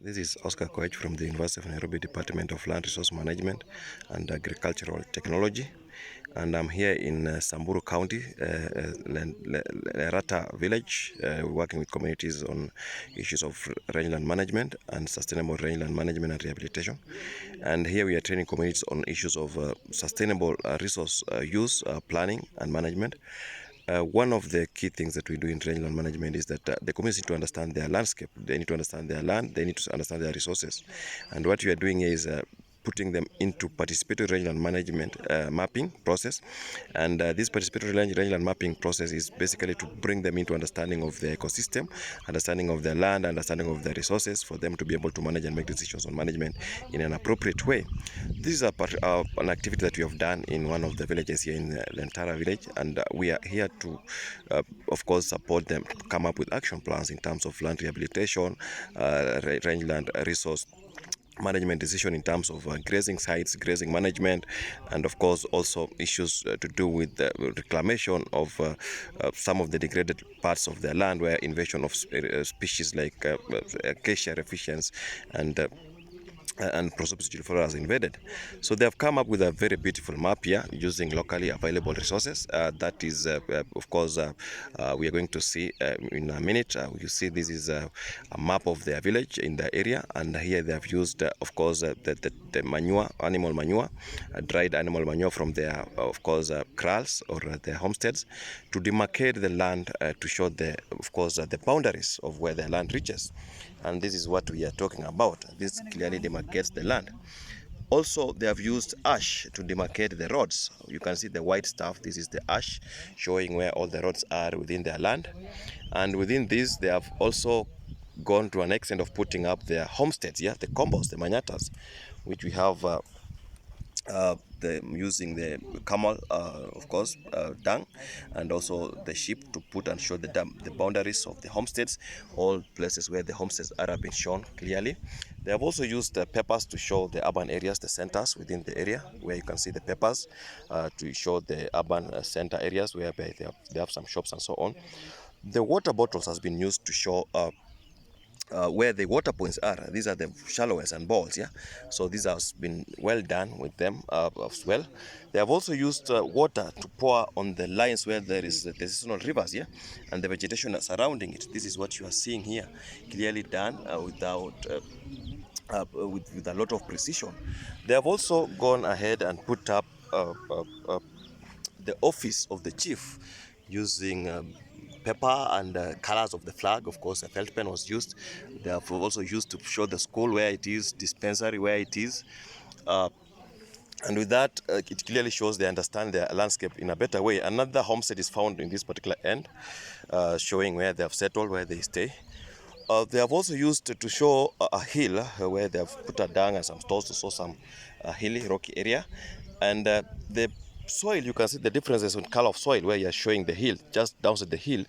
This is Oscar Koech from the University of Nairobi Department of Land Resource Management and Agricultural Technology. And I'm here in Samburu County, Lerata village, working with communities on issues of rangeland management and sustainable rangeland management and rehabilitation. And here we are training communities on issues of sustainable resource use, planning and management. One of the key things that we do in rangeland management is that the communities need to understand their landscape, they need to understand their land, they need to understand their resources. And what we are doing is putting them into participatory rangeland management mapping process. And this participatory rangeland mapping process is basically to bring them into understanding of the ecosystem, understanding of their land, understanding of their resources, for them to be able to manage and make decisions on management in an appropriate way. This is an activity that we have done in one of the villages here in the Lentara village, and we are here to, of course, support them to come up with action plans in terms of land rehabilitation, rangeland resource management decision in terms of grazing sites, grazing management, and of course also issues to do with the reclamation of some of the degraded parts of their land where invasion of species like acacia reficiens and Prosopis has invaded. So they have come up with a very beautiful map here using locally available resources. That is, of course, we are going to see in a minute. You see this is a map of their village in the area, and here they have used, of course, the manure, animal manure, dried animal manure from their, of course, kraals or their homesteads to demarcate the land to show the, of course, the boundaries of where the land reaches. And this is what we are talking about. This clearly demarcates the land. Also, they have used ash to demarcate the roads. You can see the white stuff. This is the ash showing where all the roads are within their land. And within this, they have also gone to an extent of putting up their homesteads, yeah, the combos, the manyatas, which we have using the camel, of course, dung, and also the sheep to put and show the boundaries of the homesteads, all places where the homesteads are have been shown clearly. They have also used the peppers to show the urban areas, the centers within the area, where you can see the peppers to show the urban center areas where they have some shops and so on. The water bottles has been used to show where the water points are. These are the shallows and balls, yeah. So this has been well done with them as well. They have also used water to pour on the lines where there is the seasonal rivers, yeah, and the vegetation surrounding it. This is what you are seeing here, clearly done with a lot of precision. They have also gone ahead and put up the office of the chief using paper and colors of the flag. Of course, a felt pen was used. They have also used to show the school where it is, dispensary where it is. And with that, it clearly shows they understand their landscape in a better way. Another homestead is found in this particular end, showing where they have settled, where they stay. They have also used to show a hill where they have put a dung and some stores to show some hilly, rocky area. And the soil, you can see the differences in color of soil where you are showing the hill, just down at the hill,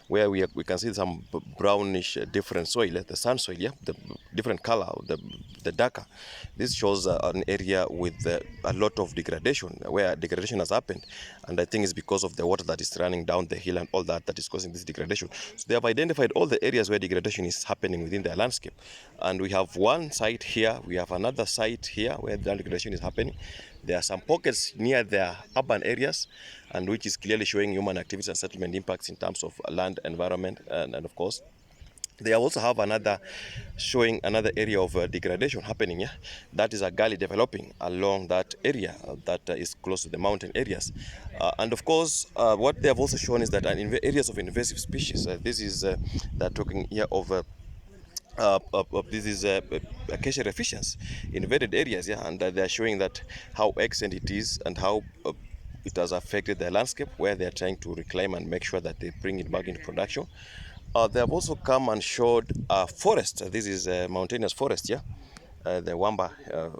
where we can see some brownish different soil, the sand soil, yeah, the different color, the darker. This shows an area with a lot of degradation, where degradation has happened, and I think it's because of the water that is running down the hill and all that is causing this degradation. So they have identified all the areas where degradation is happening within their landscape, and we have one site here, we have another site here where the degradation is happening. There are some pockets near their urban areas, and which is clearly showing human activities and settlement impacts in terms of land, environment, and of course, they also have another showing another area of degradation happening. Yeah, that is a gully developing along that area that is close to the mountain areas, and of course, what they have also shown is that in areas of invasive species. This is they're talking here of. This is acacia reficiens, invaded areas, yeah, and they are showing that how excellent it is and how it has affected the landscape, where they are trying to reclaim and make sure that they bring it back into production. They have also come and showed a forest. This is a mountainous forest, yeah, the Wamba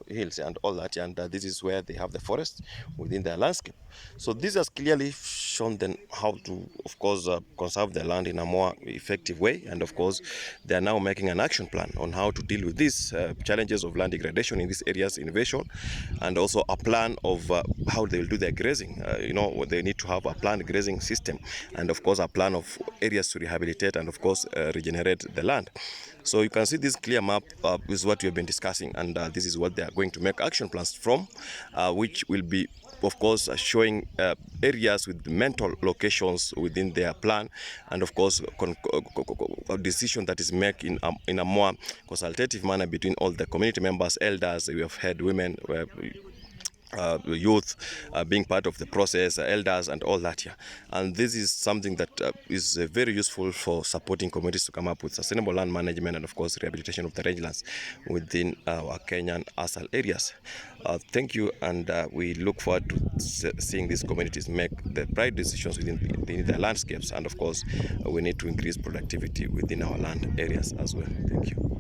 hills and all that, and this is where they have the forest within their landscape. So this has clearly shown them how to, of course, conserve their land in a more effective way. And of course, they are now making an action plan on how to deal with these challenges of land degradation in these areas, innovation, and also a plan of how they will do their grazing. They need to have a planned grazing system, and of course, a plan of areas to rehabilitate and of course regenerate the land. So you can see this clear map is what we have been discussing, and this is what they are going to make action plans from, which will be, of course, showing areas with mental locations within their plan, and of course a decision that is made in a more consultative manner between all the community members, elders. We have had women, youth being part of the process, elders and all that here. And this is something that is very useful for supporting communities to come up with sustainable land management and of course rehabilitation of the rangelands within our Kenyan ASAL areas. Thank you, and we look forward to seeing these communities make the right decisions within their landscapes, and of course we need to increase productivity within our land areas as well. Thank you.